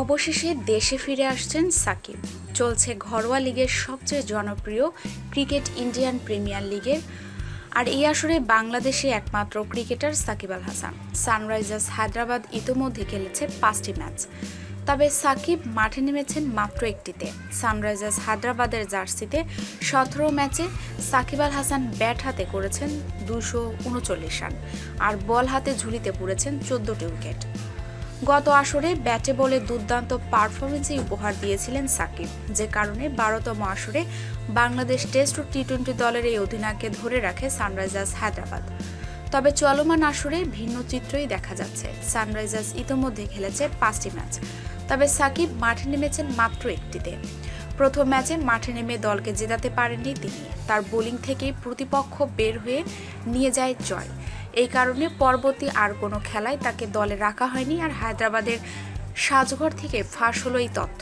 অবশেষে দেশে ফিরে আসছেন সাকিব। চলছে ঘরোয়া লিগের সবচেয়ে জনপ্রিয় ক্রিকেট ইন্ডিয়ান প্রিমিয়ার লিগের। আর এই আসরে বাংলাদেশে একমাত্র ক্রিকেটার সাকিব আল হাসান। সানরাইজার্স হায়দ্রাবাদ ইতোমধ্যে খেলেছে 5টি ম্যাচ, তবে সাকিব মাঠে নেমেছেন মাত্র একটিতে। সানরাইজার্স হায়দ্রাবাদের জার্সিতে 17 ম্যাচে সাকিব আল হাসান ব্যাট হাতে করেছেন 239 রান, আর বল হাতে ঝুলিতে পড়েছেন 14টি উইকেট। গত আসরে ব্যাটে বলে দুর্দান্ত পারফরমেন্সই উপহার দিয়েছিলেন সাকিব, যে কারণে 12তম আসরে বাংলাদেশ টেস্ট ও টি-20 দলের এই অধিনায়ককে ধরে রাখে সানরাইজার্স হায়দ্রাবাদ। তবে চলমান আসরে ভিন্ন চিত্রই দেখা যাচ্ছে। সানরাইজার্স ইতোমধ্যে খেলেছে 5টি ম্যাচ, তবে সাকিব মাঠে নেমেছেন মাত্র একটিতে। প্রথম ম্যাচে মাঠে নেমে দলকে জেতাতে পারেননি তিনি। তার বোলিং থেকেই প্রতিপক্ষ বের হয়ে নিয়ে যায় জয়। এই কারণে পরবর্তী আর কোনো খেলায় তাকে দলে রাখা হয়নি। আর হায়দ্রাবাদের সাজঘর থেকে ফাঁস হলো এই তথ্য।